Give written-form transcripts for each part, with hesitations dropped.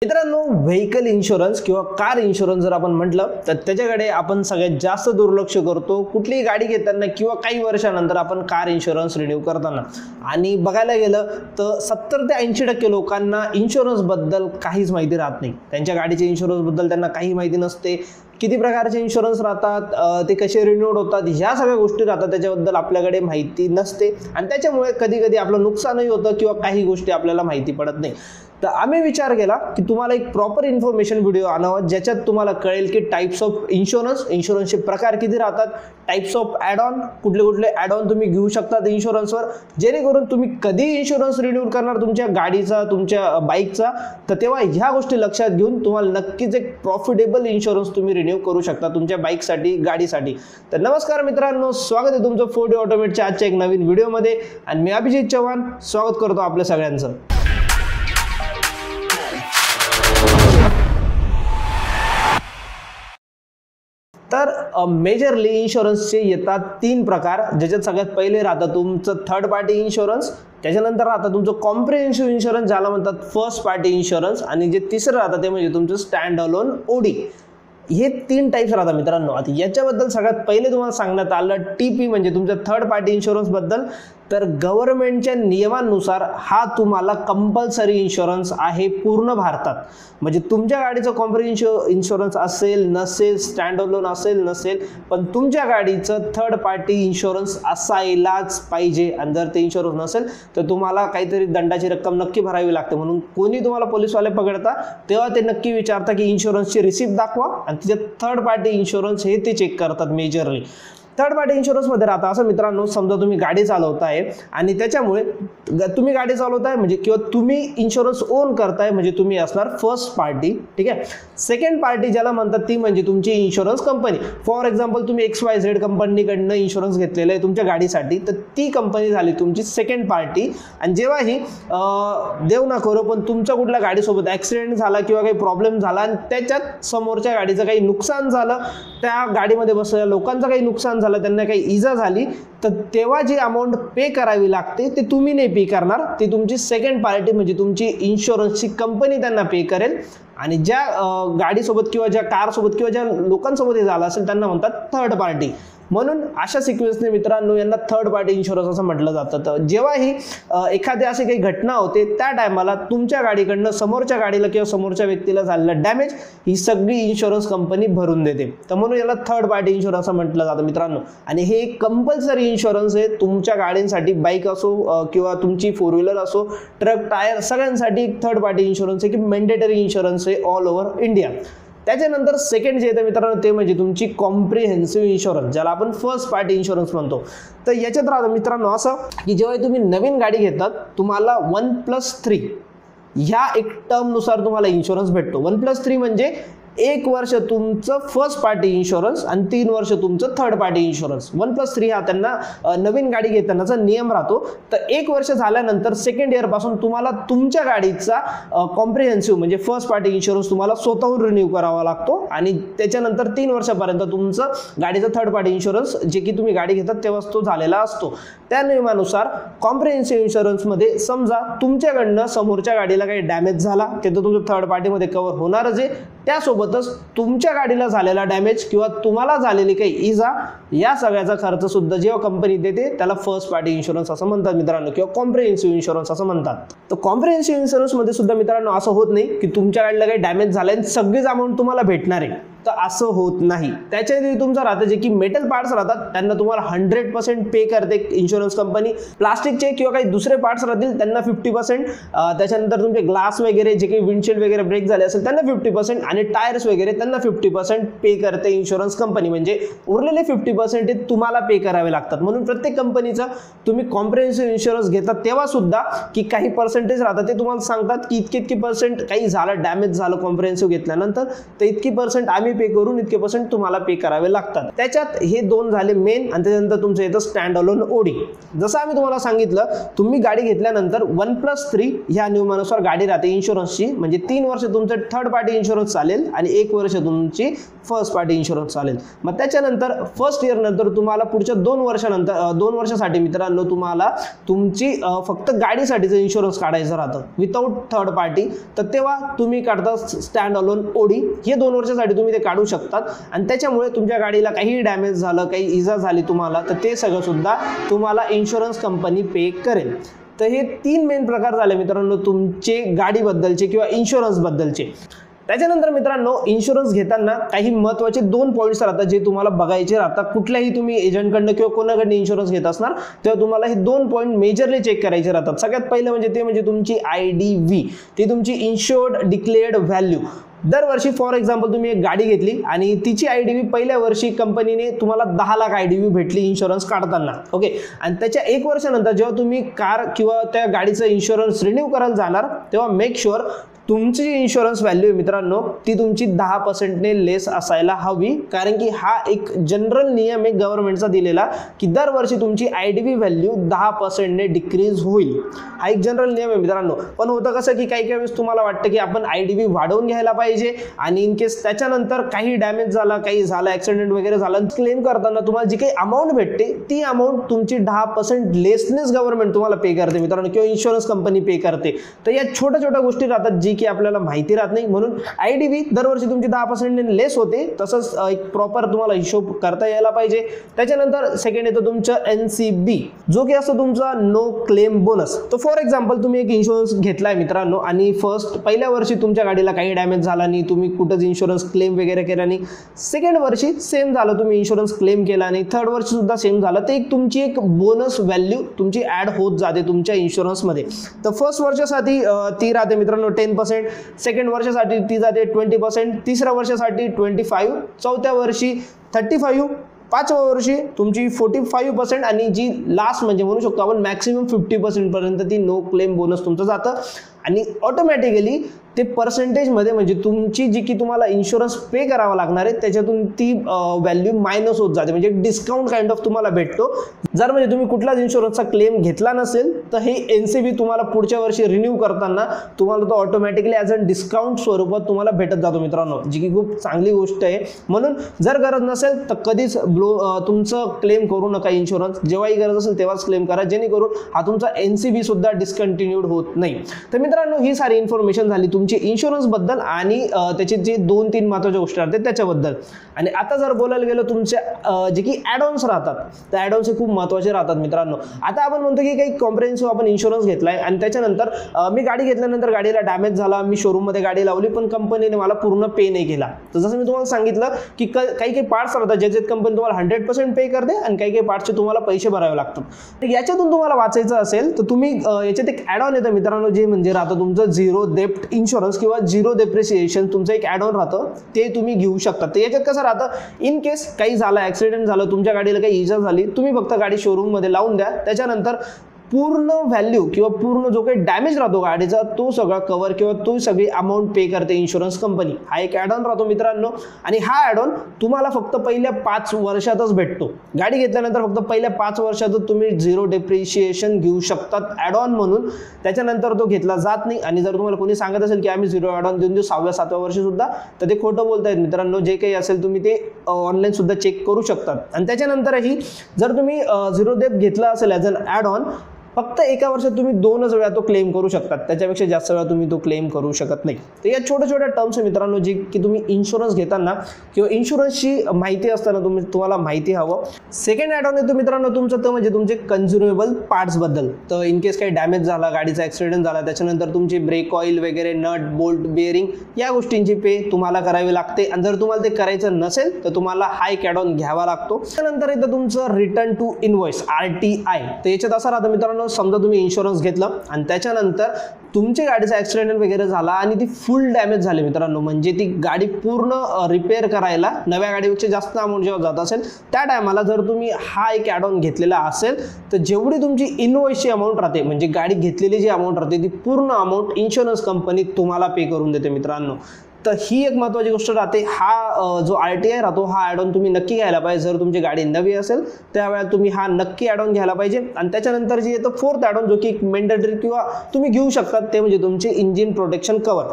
मित्रांनो, vehicle insurance किंवा car insurance जर आपण म्हटलं तर त्याच्याकडे आपण सगळ्यात जास्त दुर्लक्ष करतो कुठलीही गाडी घेताना किंवा काही वर्षानंतर आपण कार इन्शुरन्स रिन्यू करताना। आणि बघायला गेलं तर 70 ते 80% लोकांना इन्शुरन्स बद्दल काहीच माहिती राहत नाही। त्यांच्या गाडीच्या इन्शुरन्स बद्दल त्यांना काही माहिती नसते, किती प्रकारचे इन्शुरन्स राहतात, ते कसे रिन्यूड होतात, ह्या सगळ्या गोष्टी राहतात त्याच्याबद्दल आपल्याकडे माहिती नसते आणि त्याच्यामुळे कधी कधी आपलं नुकसानही होतं किंवा काही गोष्टी आपल्याला माहिती पडत नाही। तर आम्ही विचार केला की तुम्हाला एक प्रॉपर इन्फॉर्मेशन व्हिडिओ आणावा ज्याच्यात तुम्हाला कळेल की टाइप्स ऑफ इन्शुरन्सचे प्रकार किती राहतात, टाइप्स ऑफ ॲड ऑन, कुठले कुठले ॲड ऑन तुम्ही घेऊ शकतात इन्शुरन्सवर, जेणेकरून तुम्ही कधी इन्शुरन्स रिन्यू करणार तुमच्या गाडीचा, तुमच्या बाईकचा, तर तेव्हा ह्या गोष्टी लक्षात घेऊन तुम्हाला नक्कीच एक प्रॉफिटेबल इन्शुरन्स तुम्ही रिन्यू करू शकता तुमच्या बाईकसाठी, गाडीसाठी। तर नमस्कार मित्रांनो, स्वागत आहे तुमचं 4D ऑटोमेटच्या आजच्या एक नवीन व्हिडिओमध्ये आणि मी अभिजित चव्हाण स्वागत करतो आपल्या सगळ्यांचं। तर मेजरली इन्शुरन्सचे येतात 3 प्रकार, ज्याच्यात सगळ्यात पहिले राहतं तुमचं थर्ड पार्टी इन्शुरन्स, त्याच्यानंतर राहतं तुमचं कॉम्प्रिहेन्सिव्ह इन्शुरन्स ज्याला म्हणतात फर्स्ट पार्टी इन्शुरन्स, आणि जे तिसरं राहतं ते म्हणजे तुमचं स्टँड अलोन ओडी। हे 3 टाइप्स राहतात मित्रांनो। आता याच्याबद्दल सगळ्यात पहिले तुम्हाला सांगण्यात आलं TP म्हणजे तुमच्या थर्ड पार्टी इन्शुरन्स बद्दल। तर गव्हर्नमेंटच्या नियमानुसार हा तुम्हाला कंपल्सरी इन्शुरन्स आहे पूर्ण भारतात। म्हणजे तुमच्या गाडीचं कॉम्प्रिहेन्सिव्ह इन्शुरन्स असेल नसेल, स्टँड अलोन असेल नसेल, पण तुमच्या गाडीचं थर्ड पार्टी इन्शुरन्स असायलाच पाहिजे। आणि जर ते इन्शुरन्स नसेल तर तुम्हाला काहीतरी दंडाची रक्कम नक्की भरावी लागते। म्हणून कोणी तुम्हाला पोलीसवाले पकडता तेव्हा ते नक्की विचारता की इन्शुरन्सची रिसिप्ट दाखवा आणि तिच्यात थर्ड पार्टी इन्शुरन्स हे ते चेक करतात मेजरली। थर्ड पार्टी इन्शुरन्समध्ये राहतं असं मित्रांनो, समजा तुम्ही गाडी चालवताय आणि त्याच्यामुळे तुम्ही गाडी चालवताय म्हणजे किंवा तुम्ही इन्शुरन्स ओन करताय म्हणजे तुम्ही असणार फर्स्ट पार्टी, ठीक आहे। सेकंड पार्टी ज्याला म्हणतात ती म्हणजे तुमची इन्शुरन्स कंपनी। फॉर एक्झाम्पल तुम्ही XYZ कंपनीकडनं इन्शुरन्स घेतलेलं आहे तुमच्या गाडीसाठी, तर ती कंपनी झाली तुमची सेकंड पार्टी। आणि जेव्हा ही देव ना करो पण तुमच्या कुठल्या गाडीसोबत ॲक्सिडेंट झाला किंवा काही प्रॉब्लेम झाला आणि त्याच्यात समोरच्या गाडीचं काही नुकसान झालं, त्या गाडीमध्ये बसलेल्या लोकांचं काही नुकसान झालं, त्यांना काही इजा झाली, तर तेव्हा जी अमाऊंट पे करावी लागते ते तुम्ही नाही पे करणार, ती तुमची सेकंड पार्टी म्हणजे तुमची इन्शुरन्सची कंपनी त्यांना पे करेल। आणि ज्या गाडीसोबत किंवा ज्या कारसोबत किंवा ज्या लोकांसोबत हे झालं असेल त्यांना म्हणतात थर्ड पार्टी। म्हणून अशा सिक्वेन्सने मित्रांनो यांना थर्ड पार्टी इन्शुरन्स असं म्हटलं जातं। तर जेव्हा ही एखादी अशी काही घटना होते त्या टायमाला तुमच्या गाडीकडनं समोरच्या गाडीला किंवा समोरच्या व्यक्तीला झालेलं डॅमेज ही सगळी इन्शुरन्स कंपनी भरून देते। तर म्हणून याला थर्ड पार्टी इन्शुरन्स असं म्हटलं जातं मित्रांनो। आणि हे एक कंपल्सरी इन्शुरन्स आहे तुमच्या गाड्यांसाठी, बाईक असो किंवा तुमची 4 व्हीलर असो, ट्रक, टायर, सगळ्यांसाठी थर्ड पार्टी इन्शुरन्स आहे की मॅन्डेटरी इन्शुरन्स आहे ऑल ओव्हर इंडिया। त्याच्यानंतर सेकंड जे येतं मित्रांनो ते म्हणजे तुमची कॉम्प्रिहेन्सिव्ह इन्शुरन्स ज्याला आपण फर्स्ट पार्टी इन्शुरन्स म्हणतो। तर याच्यात राहतं मित्रांनो असं की जेव्हा तुम्ही नवीन गाडी घेतात तुम्हाला 1+3 ह्या एक टर्मनुसार तुम्हाला इन्शुरन्स भेटतो। 1+3 म्हणजे 1 वर्ष तुमचं फर्स्ट पार्टी इन्शुरन्स आणि 3 वर्ष तुमचं थर्ड पार्टी इन्शुरन्स। 1+3 हा त्यांना नवीन गाडी घेतानाचा नियम राहतो। तर 1 वर्ष झाल्यानंतर सेकंड इयर पासून तुम्हाला तुमच्या गाडीचा कॉम्प्रिहेन्सिव्ह म्हणजे फर्स्ट पार्टी इन्शुरन्स तुम्हाला स्वतःहून रिन्यू करावा लागतो आणि त्याच्यानंतर 3 वर्षापर्यंत तुमचं गाडीचं थर्ड पार्टी इन्शुरन्स जे की तुम्ही गाडी घेतात तेव्हाच तो झालेला असतो। त्या नियमानुसार कॉम्प्रिहेन्सिव्ह इन्शुरन्समध्ये समजा तुमच्याकडनं समोरच्या गाडीला काही डॅमेज झाला ते तर तुमचं थर्ड पार्टीमध्ये कव्हर होणारच आहे, त्यासोबतच तुमच्या गाडीला झालेला डॅमेज किंवा तुम्हाला झालेली काही इजा या सगळ्याचा खर्च सुद्धा जेव्हा कंपनी देते त्याला फर्स्ट पार्टी इन्शुरन्स असं म्हणतात मित्रांनो, किंवा कॉम्प्रिहेन्सिव्ह इन्शुरन्स असं म्हणतात। तर कॉम्प्रिहेन्सिव्ह इन्शुरन्समध्ये सुद्धा मित्रांनो असं होत नाही की तुमच्या गाडीला काही डॅमेज झाला आणि सगळीच अमाऊंट तुम्हाला भेटणार आहे, तर असं होत नाही। त्याच्यात तुमचं राहतं जे की मेटल पार्ट्स राहतात त्यांना तुम्हाला 100% पे करते इन्शुरन्स कंपनी। प्लास्टिकचे किंवा काही दुसरे पार्ट्स राहतील त्यांना 50%, त्याच्यानंतर तुमचे ग्लास वगैरे जे काही विंडशील्ड वगैरे ब्रेक झाले असेल त्यांना 50% आणि टायर्स वगैरे त्यांना 50% पे करते इन्शुरन्स कंपनी। म्हणजे उरलेले 50% तुम्हाला पे करावे लागतात। म्हणून प्रत्येक कंपनीचा तुम्ही कॉम्प्रिहेन्सिव्ह इन्शुरन्स घेतात तेव्हा सुद्धा की काही पर्सेंटेज राहतात ते तुम्हाला सांगतात की इतकी % काही झालं, डॅमेज झालं कॉम्प्रिहेन्सिव्ह घेतल्यानंतर तर इतकी % आम्ही पे करून इतके पर्सेंट तुम्हाला पे करावे लागतात। त्याच्यात हे दोन झाले मेन, आणि त्याच्यानंतर तुमचं येतं स्टँड अलोन ओडी। जसं आम्ही तुम्हाला सांगितलं, तुम्ही गाडी घेतल्यानंतर 1+3 ह्या नियमानुसार गाडी राहते इन्शुरन्सची, म्हणजे 3 वर्ष तुमचं थर्ड पार्टी इन्शुरन्स चालेल आणि 1 वर्ष तुमची फर्स्ट पार्टी इन्शुरन्स चालेल। मग त्याच्यानंतर फर्स्ट इयर नंतर तुम्हाला पुढच्या 2 वर्षासाठी मित्रांनो तुम्हाला तुमची फक्त गाडीसाठीचं इन्शुरन्स काढायचं राहतं विदाउट थर्ड पार्टी, तर तेव्हा तुम्ही काढता स्टँड अलोन ओडी। हे 2 वर्षासाठी तुम्ही ते काढू शकतात, आणि त्याच्यामुळे तुमच्या गाडीला काही डॅमेज झालं, काही इजा झाली तुम्हाला, तर ते सगळं सुद्धा तुम्हाला इन्शुरन्स कंपनी पे करेल। तर हे 3 मेन प्रकार झाले मित्रांनो तुमचे गाडीबद्दलचे किंवा इन्शुरन्स बद्दलचे। त्याच्यानंतर मित्रांनो इन्शुरन्स घेताना काही महत्त्वाचे 2 पॉईंट्स राहतात जे तुम्हाला बघायचे राहतात। कुठल्याही तुम्ही एजंटकडनं किंवा कोणाकडनं इन्शुरन्स घेत असणार तेव्हा तुम्हाला हे 2 पॉईंट मेजरली चेक करायचे राहतात। सगळ्यात पहिलं म्हणजे तुमची IDV, ती तुमची इन्शुर्ड डिक्लेअर्ड व्हॅल्यू। दरवर्षी फॉर एक्झाम्पल तुम्ही एक गाडी घेतली आणि तिची IDV पहिल्या वर्षी कंपनीने तुम्हाला 10 लाख IDV भेटली इन्शुरन्स काढताना, ओके, आणि त्याच्या 1 वर्षानंतर जेव्हा तुम्ही कार किंवा त्या गाडीचं इन्शुरन्स रिन्यू करायला जाणार तेव्हा मेक शुअर तुमची जी इन्शुरन्स व्हॅल्यू आहे मित्रांनो ती तुमची 10% लेस असायला हवी, कारण की हा एक जनरल नियम आहे गव्हर्नमेंटचा दिलेला की दरवर्षी तुमची IDV व्हॅल्यू 10% डिक्रीज होईल। हा एक जनरल नियम आहे मित्रांनो। पण होतं कसं की काही वेळेस तुम्हाला वाटतं की आपण IDV वाढवून घ्यायला पाहिजे, आणि इन केस त्याच्यानंतर काही डॅमेज झाला, काही झाला, ऍक्सिडेंट वगैरे झाला, क्लेम करताना तुम्हाला जी काही अमाऊंट भेटते ती अमाऊंट तुमची 10% लेसनेस गव्हर्नमेंट तुम्हाला पे करते मित्रांनो, किंवा इन्शुरन्स कंपनी पे करते। तर या छोट्या छोट्या गोष्टी राहतात जी की आपल्याला माहिती राहत नाही, म्हणून IDV दरवर्षी तुमची 10% लेस होते। तसंच एक प्रॉपर तुम्हाला हिशोब करता यायला पाहिजे। त्याच्यानंतर सेकंड येतो तुमचं NCB, जो की असतो तुमचा नो क्लेम बोनस। तर फॉर एक्झाम्पल तुम्ही एक इन्शुरन्स घेतलाय मित्रांनो आणि पहिल्या वर्षी तुमच्या गाडीला काही डॅमेज झाला नाही, तुम्ही कुठंच इन्शुरन्स क्लेम वगैरे केला नाही, सेकंड वर्षी सेम झालं, तुम्ही इन्शुरन्स क्लेम केला नाही, थर्ड वर्षी सुद्धा सेम झालं, तर एक तुमची एक बोनस व्हॅल्यू तुमची ऍड होत जाते तुमच्या इन्शुरन्समध्ये। तर फर्स्ट वर्षासाठी ती राहते मित्रांनो 10%, सेकंड वर्षासाठी ती जाते 20%, तिसऱ्या वर्षासाठी 25%, चौथ्या वर्षी 35%, 5व्या वर्षी तुमची 45%, आणि जी लास्ट म्हणजे म्हणू शकतो आपण मॅक्सिमम 50% पर्यंत ती नो क्लेम बोनस तुमचं जातं। आणि ऑटोमॅटिकली ते पर्सेंटेजमध्ये म्हणजे तुमची जी की तुम्हाला इन्शुरन्स पे करावा लागणार आहे त्याच्यातून ती व्हॅल्यू मायनस होत जाते, म्हणजे डिस्काउंट काइंड ऑफ तुम्हाला भेटतो। जर म्हणजे तुम्ही कुठलाच इन्शुरन्सचा क्लेम घेतला नसेल तर हे NCB तुम्हाला पुढच्या वर्षी रिन्यू करताना तुम्हाला तो ऑटोमॅटिकली ॲज अ डिस्काउंट स्वरूपात तुम्हाला भेटत जातो मित्रांनो, जी की खूप चांगली गोष्ट आहे। म्हणून जर गरज नसेल तर कधीच तुमचं क्लेम करू नका इन्शुरन्स, जेव्हाही गरज असेल तेव्हाच क्लेम करा, जेणेकरून हा तुमचा NCB सुद्धा डिस्कंटिन्यूड होत नाही। तर मित्रांनो ही सारी इन्फॉर्मेशन झाली तुमची इन्शुरन्स बद्दल आणि त्याचे जे 2-3 महत्त्वाच्या गोष्टी असतात त्याच्याबद्दल। आणि आता जर बोलायला गेलो तुमच्या जे की ॲडॉन्स राहतात, तर ॲडॉन्स हे खूप महत्त्वाचे राहतात मित्रांनो। आता आपण म्हणतो की काही कॉम्प्रिहेन्सिव्ह आपण इन्शुरन्स घेतलाय आणि त्याच्यानंतर मी गाडी घेतल्यानंतर गाडीला डॅमेज झाला, मी शोरूममध्ये गाडी लावली पण कंपनीने मला पूर्ण पे नाही केला। तर जसं मी तुम्हाला सांगितलं की काही पार्ट्स राहतात ज्याच्यात कंपनी तुम्हाला 100% पे करते आणि काही पार्ट्सचे तुम्हाला पैसे भरावे लागतात। तर याच्यातून तुम्हाला वाचायचं असेल तर तुम्ही याच्यात एक ॲड ऑन येतं मित्रांनो, जे म्हणजे राहतं तुमचं झिरो डेप्ट इन्शुरन्स किंवा झिरो डेप्रिसिएशन तुमचं एक ॲड ऑन राहतं, ते तुम्ही घेऊ शकता। तर याच्यात कसं राहतं, इन केस काही झालं, ॲक्सिडेंट झालं, तुमच्या गाडीला काही इजा झाली, तुम्ही फक्त गाडी शोरूममध्ये लावून द्या, त्याच्यानंतर पूर्ण व्हॅल्यू किंवा पूर्ण जो काही डॅमेज राहतो गाडीचा तो सगळा कव्हर किंवा तो सगळी अमाऊंट पे करते इन्शुरन्स कंपनी। हा एक ॲड ऑन राहतो मित्रांनो, आणि हा ॲड ऑन तुम्हाला फक्त पहिल्या 5 वर्षातच भेटतो। गाडी घेतल्यानंतर फक्त पहिल्या 5 वर्षातच तुम्ही झिरो डेप्रिशिएशन घेऊ शकतात ॲड ऑन म्हणून, त्याच्यानंतर तो घेतला जात नाही। आणि जर तुम्हाला कोणी सांगत असेल की आम्ही झिरो ॲड ऑन देऊन देऊ 6व्या-7व्या वर्षी सुद्धा, तर ते खोटं बोलतायत मित्रांनो। जे काही असेल तुम्ही ते ऑनलाईन सुद्धा चेक करू शकतात। आणि त्याच्यानंतरही जर तुम्ही झिरो डेप घेतला असेल ॲज अन ॲड ऑन, फक्त एका वर्षात तुम्ही 2च वेळा तो क्लेम करू शकतात, त्याच्यापेक्षा जास्त वेळा तुम्ही तो क्लेम करू शकत नाही। तर या छोट्या छोट्या टर्म्स मित्रांनो जी की तुम्ही इन्शुरन्स घेताना किंवा इन्शुरन्सची माहिती असताना तुम्हाला माहिती हवं। सेकंड ॲड ऑन येतो मित्रांनो तुमचं, तर म्हणजे तुमचे कन्झ्युमेबल पार्ट्स बद्दल। तर इन केस काही डॅमेज झाला, गाडीचा ॲक्सिडेंट झाला, त्याच्यानंतर तुमची ब्रेक ऑइल वगैरे, नट बोल्ट बेअरिंग या गोष्टींची पे तुम्हाला करावी लागते। आणि जर तुम्हाला ते करायचं नसेल तर तुम्हाला हा एक ॲड ऑन घ्यावा लागतो। त्यानंतर येतं तुमचं रिटर्न टू इनवॉइस RTI। तर याच्यात असं राहतं मित्रांनो, समजा तुम्ही इन्शुरन्स घेतलं आणि त्याच्यानंतर तुमच्या गाडीचा ॲक्सिडेंट वगैरे झाला आणि ती फुल डॅमेज झाली मित्रांनो, म्हणजे ती गाडी पूर्ण रिपेअर करायला नव्या गाडीपेक्षा जास्त अमाऊंट जेव्हा जात असेल त्या टायमाला जर तुम्ही हा एक ॲड ऑन घेतलेला असेल तर जेवढी तुमची इनवॉइसची अमाऊंट राहते, म्हणजे गाडी घेतलेली जी अमाऊंट राहते ती पूर्ण अमाऊंट इन्शुरन्स कंपनी तुम्हाला पे करून देते मित्रांनो। तर ही एक महत्त्वाची गोष्ट राहते. हा जो RTI राहतो हा ॲड ऑन तुम्ही नक्की घ्यायला पाहिजे. जर तुमची गाडी नवी असेल त्यावेळेला तुम्ही हा नक्की ॲड ऑन घ्यायला पाहिजे. आणि त्याच्यानंतर जे येतं फोर्थ ॲड ऑन जो की मॅन्डेटरी किंवा तुम्ही घेऊ शकता ते म्हणजे तुमचे इंजिन प्रोटेक्शन कवर.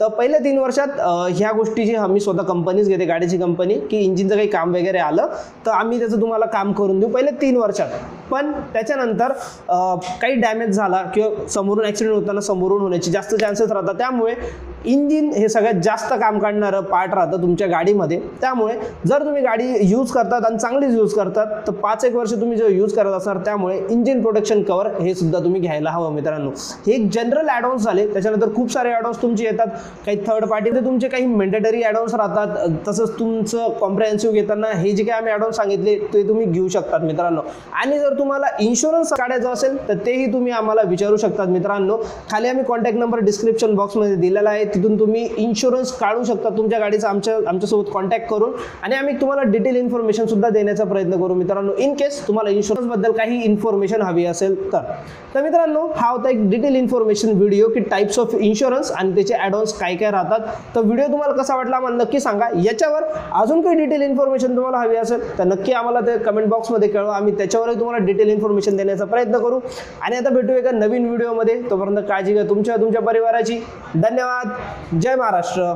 तर पहिल्या 3 वर्षात ह्या गोष्टीची आम्ही स्वतः कंपनीच घेते, गाडीची कंपनी, की इंजिनचं काही काम वगैरे आलं तर आम्ही त्याचं तुम्हाला काम करून देऊ पहिले 3 वर्षात. पण त्याच्यानंतर काही डॅमेज झाला किंवा समोरून ॲक्सिडेंट होताना समोरून होण्याचे जास्त चान्सेस राहतात. त्यामुळे इंजिन हे सगळ्यात जास्त काम काढणारं पार्ट राहतं तुमच्या गाडीमध्ये. त्यामुळे जर तुम्ही गाडी यूज करतात आणि चांगलीच यूज करतात तर 5-1 वर्ष तुम्ही जो यूज करत असणार त्यामुळे इंजिन प्रोटेक्शन कवर हे सुद्धा तुम्ही घ्यायला हवं मित्रांनो. हे एक जनरल ॲडॉन्स झाले. त्याच्यानंतर खूप सारे ॲडॉन्स तुमचे येतात. काही थर्ड पार्टीमध्ये तुमचे काही मॅन्डेटरी ॲडॉन्स राहतात. तसंच तुमचं कॉम्प्रिहेन्सिव्ह घेताना हे जे काही आम्ही ॲडॉन्स सांगितले ते तुम्ही घेऊ शकतात मित्रांनो. आणि जर तुम्हाला इन्शुरन्स काढायचा असेल तर तेही तुम्ही आम्हाला विचारू शकतात मित्रांनो. खाली आम्ही कॉन्टॅक्ट नंबर डिस्क्रिप्शन बॉक्समध्ये दिलेला आहे. तिथून तुम्ही इन्शुरन्स काढू शकता तुमच्या गाडीचा आमच्यासोबत कॉन्टॅक्ट करून. आणि आम्ही तुम्हाला डिटेल इन्फॉर्मेशन सुद्धा देण्याचा प्रयत्न करू मित्रांनो. इन केस तुम्हाला इन्शुरन्स बद्दल काही इन्फॉर्मेशन हवी असेल तर मित्रांनो हा होता एक डिटेल इन्फॉर्मेशन व्हिडिओ की टाइप्स ऑफ इन्शुरन्स आणि त्याचे ॲडॉन्स काय काय राहतात. तर व्हिडिओ तुम्हाला कसा वाटला आम्हाला नक्की सांगा. याच्यावर अजून काही डिटेल इन्फॉर्मेशन तुम्हाला हवी असेल तर नक्की आम्हाला ते कमेंट बॉक्समध्ये कळवा. आम्ही त्याच्यावरही तुम्हाला डिटेल इन्फॉर्मेशन देण्याचा प्रयत्न करू. आणि आता भेटू एका नवीन व्हिडिओमध्ये. तोपर्यंत काळजी घ्या तुमच्या परिवाराची. धन्यवाद. जय महाराष्ट्र.